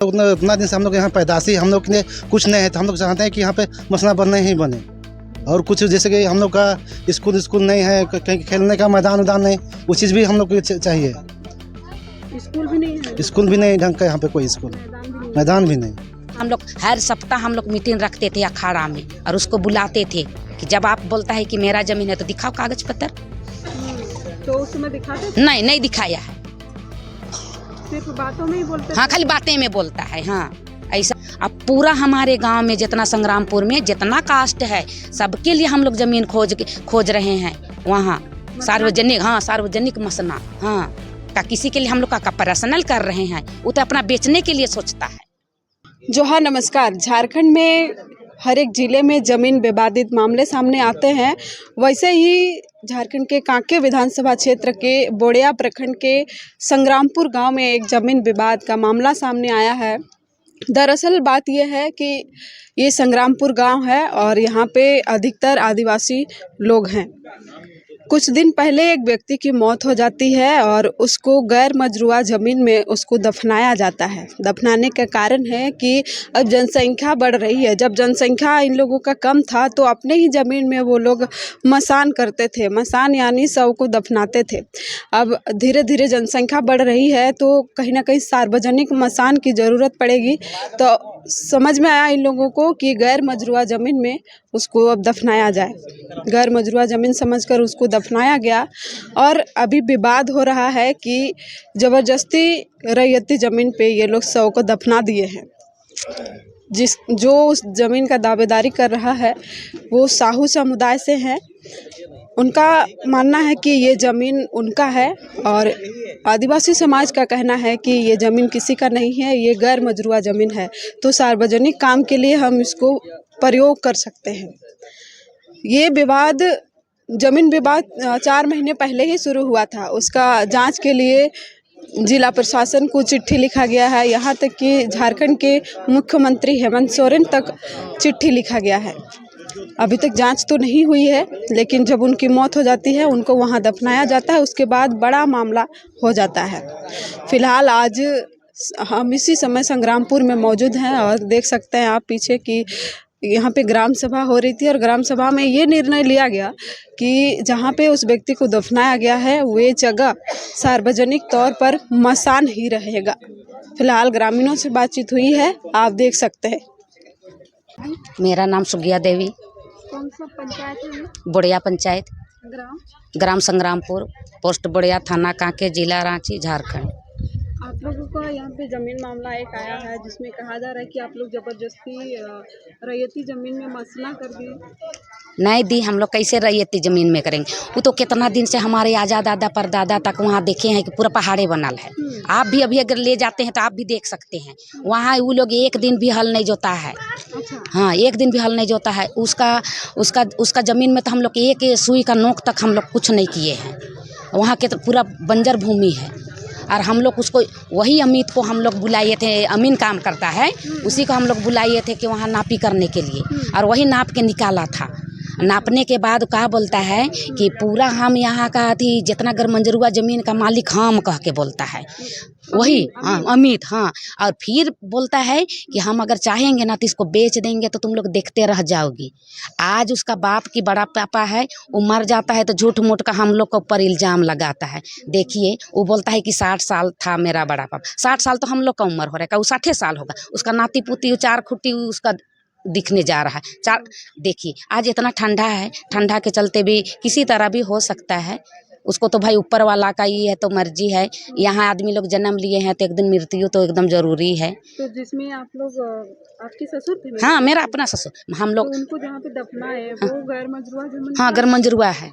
उतना दिन से हम लोग यहाँ पैदाशी हम लोग ने कुछ नहीं है, तो हम लोग चाहते हैं कि यहाँ पे मसला बने ही बने। और कुछ जैसे कि हम लोग का स्कूल नहीं है, कहीं खेलने का मैदान नहीं, वो चीज़ भी हम लोग को चाहिए। स्कूल भी नहीं है, स्कूल भी नहीं ढंग का, यहाँ पे कोई स्कूल मैदान भी नहीं। हम लोग हर सप्ताह हम लोग मीटिंग रखते थे अखाड़ा में और उसको बुलाते थे कि जब आप बोलता है कि मेरा जमीन है तो दिखाओ कागज पत्र। तो उस समय दिखाते थे? नहीं दिखाया है, सिर्फ बातों में ही बोलते हाँ थे? खाली बातें में बोलता है। हाँ ऐसा अब पूरा हमारे गांव में जितना संग्रामपुर में जितना कास्ट है सबके लिए हम लोग जमीन खोज रहे हैं वहाँ सार्वजनिक। हाँ सार्वजनिक मसना हाँ का किसी के लिए हम लोग का पर्सनल कर रहे हैं, वो तो अपना बेचने के लिए सोचता है। जोहार नमस्कार। झारखंड में हर एक जिले में ज़मीन विवादित मामले सामने आते हैं, वैसे ही झारखंड के कांके विधानसभा क्षेत्र के बोड़िया प्रखंड के संग्रामपुर गांव में एक ज़मीन विवाद का मामला सामने आया है। दरअसल बात यह है कि ये संग्रामपुर गांव है और यहाँ पे अधिकतर आदिवासी लोग हैं। कुछ दिन पहले एक व्यक्ति की मौत हो जाती है और उसको गैर मजरूआ ज़मीन में उसको दफनाया जाता है। दफनाने का कारण है कि अब जनसंख्या बढ़ रही है। जब जनसंख्या इन लोगों का कम था तो अपने ही ज़मीन में वो लोग मसान करते थे, मसान यानी शव को दफनाते थे। अब धीरे धीरे जनसंख्या बढ़ रही है तो कहीं ना कहीं सार्वजनिक मसान की ज़रूरत पड़ेगी, तो समझ में आया इन लोगों को कि गैर मजरूआ ज़मीन में उसको अब दफनाया जाए। गैर मजरूआ ज़मीन समझकर उसको दफनाया गया और अभी विवाद हो रहा है कि ज़बरदस्ती रैयती ज़मीन पे ये लोग शव को दफना दिए हैं। जो उस ज़मीन का दावेदारी कर रहा है वो साहू समुदाय से हैं। उनका मानना है कि ये ज़मीन उनका है और आदिवासी समाज का कहना है कि ये ज़मीन किसी का नहीं है, ये गैर मजरूआ ज़मीन है, तो सार्वजनिक काम के लिए हम इसको प्रयोग कर सकते हैं। ये विवाद ज़मीन विवाद 4 महीने पहले ही शुरू हुआ था। उसका जांच के लिए जिला प्रशासन को चिट्ठी लिखा गया है, यहाँ तक कि झारखंड के मुख्यमंत्री हेमंत सोरेन तक चिट्ठी लिखा गया है। अभी तक जांच तो नहीं हुई है, लेकिन जब उनकी मौत हो जाती है उनको वहाँ दफनाया जाता है, उसके बाद बड़ा मामला हो जाता है। फिलहाल आज हम इसी समय संग्रामपुर में मौजूद हैं और देख सकते हैं आप पीछे कि यहाँ पे ग्राम सभा हो रही थी और ग्राम सभा में ये निर्णय लिया गया कि जहाँ पे उस व्यक्ति को दफनाया गया है वे जगह सार्वजनिक तौर पर मसान ही रहेगा। फिलहाल ग्रामीणों से बातचीत हुई है, आप देख सकते हैं। मेरा नाम सुगिया देवी। कौन सा पंचायत है? बोड़िया पंचायत, ग्राम संग्रामपुर, पोस्ट बोड़िया, थाना कांके, जिला रांची, झारखंड। आप लोगों का यहाँ पे ज़मीन मामला एक आया है जिसमें कहा जा रहा है कि आप लोग ज़बरदस्ती रैयती ज़मीन में मसला कर दिए। नहीं दी, हम लोग कैसे रैयती ज़मीन में करेंगे? वो तो कितना दिन से हमारे आजा दादा परदादा तक वहाँ देखे हैं कि पूरा पहाड़े बनल है। आप भी अभी अगर ले जाते हैं तो आप भी देख सकते हैं, वहाँ वो लोग एक दिन भी हल नहीं जोता है। हाँ एक दिन भी हल नहीं जोता है। उसका ज़मीन में तो हम लोग एक सुई का नोक तक हम लोग कुछ नहीं किए हैं। वहाँ के तो पूरा बंजर भूमि है और हम लोग उसको वही अमित को हम लोग बुलाए थे, अमीन काम करता है, उसी को हम लोग बुलाए थे कि वहाँ नापी करने के लिए, और वही नाप के निकाला था। नापने के बाद कहा बोलता है कि पूरा हम यहाँ का थी जितना गरमंजरुआ ज़मीन का मालिक हम कह के बोलता है वही। हाँ अमित, हाँ। और फिर बोलता है कि हम अगर चाहेंगे ना तो इसको बेच देंगे तो तुम लोग देखते रह जाओगी। आज उसका बाप की बड़ा पापा है, वो मर जाता है तो झूठ मूठ का हम लोग के ऊपर इल्ज़ाम लगाता है। देखिए वो बोलता है कि 60 साल था मेरा बड़ा पापा। 60 साल तो हम लोग का उम्र हो रहा है, वो 60 साल होगा। उसका नाती पुती 4 खुट्टी उसका दिखने जा रहा है। देखिए आज इतना ठंडा है, ठंडा के चलते भी किसी तरह भी हो सकता है। उसको तो भाई ऊपर वाला का ही है तो मर्जी है। यहाँ आदमी लोग जन्म लिए हैं तो एक दिन मृत्यु तो एकदम जरूरी है। तो जिसमें आप लोग आपके ससुर थे? हाँ मेरा अपना ससुर। हम लोग तो उनको जहाँ पे दफना है वो गैर मजरूआ ज़मीन? हाँ गरमंजरुआ है।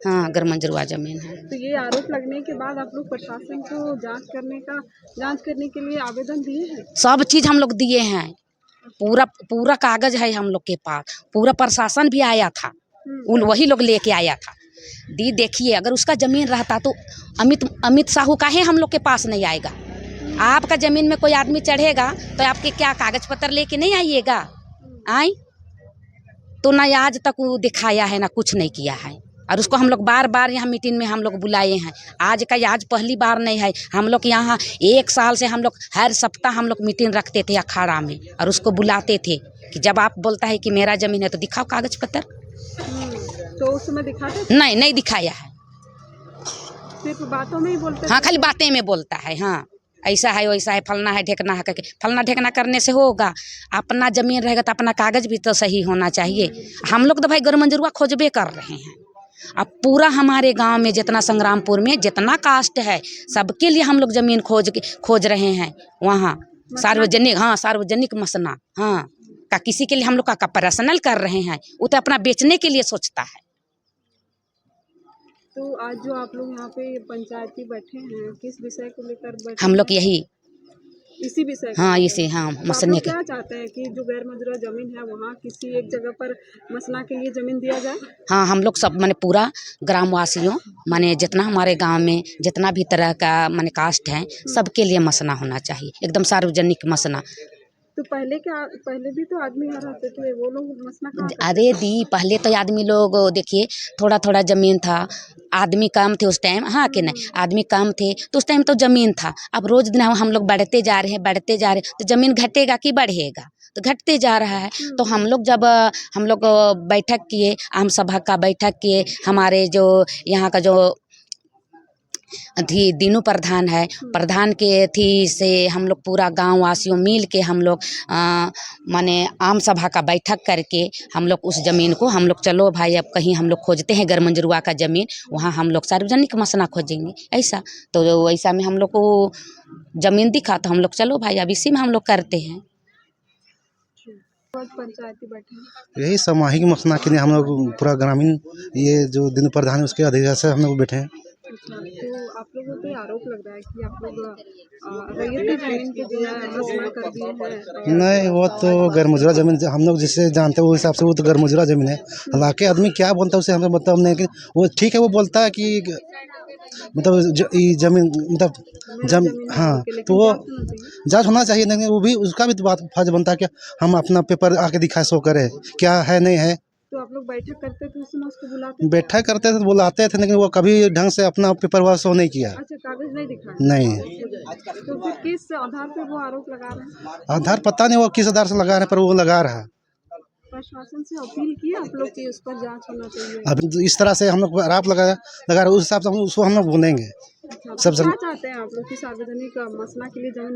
हाँ गरमंजरुआ ज़मीन है। तो ये आरोप लगने के बाद आप लोग प्रशासन को जांच करने के लिए आवेदन दिए हैं? सब चीज़ हम लोग दिए हैं, पूरा कागज है हम लोग के पास। पूरा प्रशासन भी आया था, वही लोग लेके आया था। दी देखिए अगर उसका ज़मीन रहता तो अमित साहू काहे हम लोग के पास नहीं आएगा? आपका ज़मीन में कोई आदमी चढ़ेगा तो आपके क्या कागज पत्र लेके नहीं आइएगा? आई तो ना आज तक वो दिखाया है ना कुछ नहीं किया है। और उसको हम लोग बार बार यहाँ मीटिंग में हम लोग बुलाए हैं। आज पहली बार नहीं है। हम लोग यहाँ 1 साल से हम लोग हर सप्ताह हम लोग मीटिंग रखते थे अखाड़ा में और उसको बुलाते थे कि जब आप बोलता है कि मेरा ज़मीन है तो दिखाओ कागज पत्र। तो उस समय दिखाते थे? नहीं दिखाया है, सिर्फ बातों में ही बोलते हाँ थे? खाली बातें में बोलता है। हाँ ऐसा है वैसा है, फलना है ढेकना है करके। फलना ढेकना करने से होगा? अपना ज़मीन रहेगा तो अपना कागज भी तो सही होना चाहिए। हम लोग तो भाई गरमंजरुआ खोजबे कर रहे हैं। अब पूरा हमारे गांव में जितना संग्रामपुर में जितना कास्ट है सबके लिए हम लोग ज़मीन खोज रहे हैं वहाँ सार्वजनिक। हाँ सार्वजनिक मसना, हाँ का किसी के लिए हम लोग का पर्सनल कर रहे हैं। वो तो अपना बेचने के लिए सोचता है। तो आज जो आप लोग यहाँ पे पंचायती बैठे हैं, किस विषय को लेकर बैठे? हम लोग यही इसी विषय को हाँ लेकर? इसे हाँ तो आप मसने लोग के क्या चाहते हैं कि जो गैर मजरूआ जमीन है वहाँ किसी एक जगह पर मसना के लिए जमीन दिया जाए? हाँ हम लोग सब माने पूरा ग्रामवासियों माने जितना हमारे गांव में जितना भी तरह का माने कास्ट है सबके लिए मसना होना चाहिए, एकदम सार्वजनिक मसना। तो पहले भी तो आदमी यहाँ रहते थे, वो लोग मसना कहाँ करते अरे दी पहले तो आदमी लोग देखिए थोड़ा थोड़ा ज़मीन था, आदमी कम थे उस टाइम। हाँ कि नहीं, आदमी कम थे तो उस टाइम तो ज़मीन था। अब रोज दिन हम लोग बढ़ते जा रहे हैं तो ज़मीन घटेगा कि बढ़ेगा? तो घटते जा रहा है। तो हम लोग जब हम लोग बैठक किए, आम सभा का बैठक किए, हमारे जो यहाँ का जो थी दीनू प्रधान है, प्रधान के थी से हम लोग पूरा गांव वासियों मिल के हम लोग माने आम सभा का बैठक करके हम लोग उस ज़मीन को हम लोग चलो भाई अब कहीं हम लोग खोजते हैं गरमंजरुआ का ज़मीन, वहाँ हम लोग सार्वजनिक मसना खोजेंगे ऐसा। तो ऐसा में हम लोग को ज़मीन दिखा तो हम लोग चलो भाई अब इसी में हम लोग करते हैं। पंचायती बैठे? यही सामूहिक मसना के लिए हम लोग पूरा ग्रामीण ये जो दिन प्रधान है उसके अधिकार से हम लोग बैठे हैं। तो आप लोगों पे आरोप लग रहा है कि आप लोग रैयती जमीन के जो है मसना कर दिए हैं। नहीं वो तो गैरमुजरा ज़मीन हम लोग जिसे जानते हैं वो हिसाब से वो तो गैरमुजरा ज़मीन है। हालांकि आदमी क्या बोलता है उसे हमें मतलब नहीं, लेकिन वो ठीक है वो बोलता है कि मतलब ज़मीन मतलब हाँ तो वो जांच होना चाहिए। लेकिन वो भी उसका भी तो बात फर्ज बनता है कि हम अपना पेपर आके दिखा शो करें क्या है नहीं है। तो आप लोग बैठक करते थे उसमें उसको बुलाते? बैठक करते थे तो बुलाते थे लेकिन वो कभी ढंग से अपना पेपर वाला शो नहीं किया। अच्छा कागज नहीं दिखाया? नहीं। तो फिर किस आधार पे वो आरोप लगा रहे हैं? आधार पता नहीं वो किस आधार से लगा रहे हैं पर वो लगा रहा है। प्रशासन से अपील की आप लोग की उस पर जांच होना चाहिए? अब इस तरह से हम लोग आरोप लगा रहे उस हिसाब से उसको हम लोग बोलेंगे। अच्छा, क्या चाहते हैं आप लोग की सार्वजनिक मसना के लिए जमीन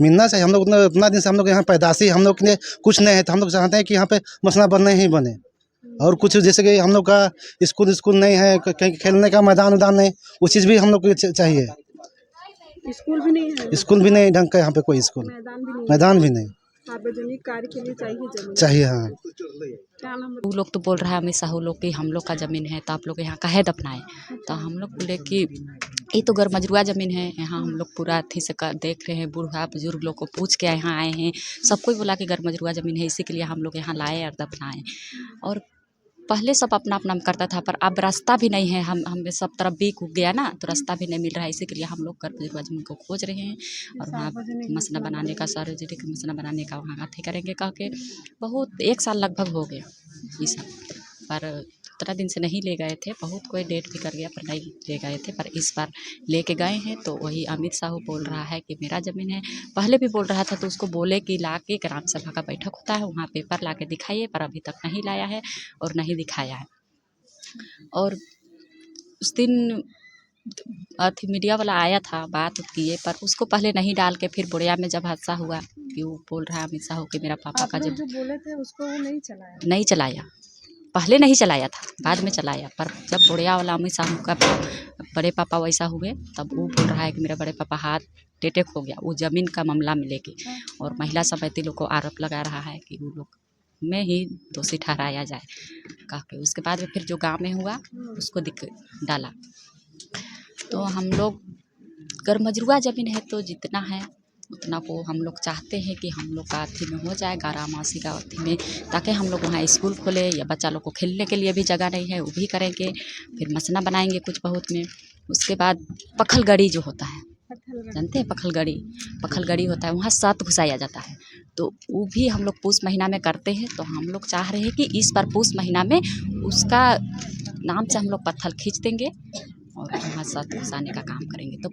मिलना चाहिए। हम लोग उतना दिन से हम लोग यहाँ पैदाशी हम लोग के लिए कुछ नहीं है तो हम लोग चाहते हैं कि यहाँ पे मसना बनने ही बने। और कुछ जैसे कि हम लोग का स्कूल नहीं है, कहीं खेलने का मैदान नहीं, वो चीज़ भी हम लोग को चाहिए। स्कूल भी नहीं है? स्कूल भी नहीं ढंग का यहाँ पे कोई स्कूल मैदान भी नहीं। सार्वजनिक कार्य के लिए चाहिए हाँ। क्या नाम? वो लोग तो बोल रहा है हमेशा वो लोग कि हम लोग का ज़मीन है तो आप लोग यहाँ काहे दफनाएं। तो हम लोग बोले कि ये तो गरमजरुआ ज़मीन है, यहाँ हम लोग पूरा अथी से देख रहे हैं, बूढ़ा बुजुर्ग लोग को पूछ के यहाँ आए हैं, सबको बोला कि गरमजरुआ ज़मीन है, इसी के लिए हम लोग यहाँ लाए और दफनाएं। और पहले सब अपना अपना करता था पर अब रास्ता भी नहीं है, हमें सब तरफ बीक उग गया ना, तो रास्ता भी नहीं मिल रहा है, इसी के लिए हम लोग गरमजरुआ ज़मीन को खोज रहे हैं और वहाँ मसना बनाने का सार्वजनिक मसना बनाने का वहाँ अथी करेंगे कह के। बहुत 1 साल लगभग हो गया ये सब, पर उतना दिन से नहीं ले गए थे, बहुत कोई डेट भी कर गया पर नहीं ले गए थे, पर इस बार लेके गए हैं। तो वही अमित साहू बोल रहा है कि मेरा ज़मीन है, पहले भी बोल रहा था तो उसको बोले कि ला के ग्राम सभा का बैठक होता है वहाँ पेपर ला के दिखाइए, पर अभी तक नहीं लाया है और नहीं दिखाया है। और उस दिन अथी मीडिया वाला आया था बात किए, पर उसको पहले नहीं डाल के फिर बोरिया में जब हादसा हुआ कि वो बोल रहा है अमित साहू कि मेरा पापा का जो बोले थे उसको वो नहीं चलाया, पहले नहीं चलाया था, बाद में चलाया। पर जब बोरिया वाला अमित साहू का बड़े पापा वैसा हुए तब वो बोल रहा है कि मेरा बड़े पापा हाथ टेटेक हो गया वो ज़मीन का मामला में लेके, और महिला समिति लोग को आरोप लगा रहा है कि वो लोग में ही दोषी ठहराया जाए कह के। उसके बाद में फिर जो गाँव में हुआ उसको डाला। तो हम लोग गरमजरुआ ज़मीन है तो जितना है उतना को हम लोग चाहते हैं कि हम लोग का अथी में हो जाए, गारामासी का अथी में, ताकि हम लोग वहाँ स्कूल खोले या बच्चा लोग को खेलने के लिए भी जगह नहीं है वो भी करेंगे, फिर मसना बनाएंगे कुछ बहुत में। उसके बाद पखलगड़ी जो होता है, जानते हैं पखलगड़ी होता है, वहाँ सात घुसाया जाता है, तो वो भी हम लोग पूस महीना में करते हैं। तो हम लोग चाह रहे हैं कि इस बार पूस महीना में उसका नाम से हम लोग पत्थर खींच देंगे और वहाँ सत घुसाने का काम करेंगे। तो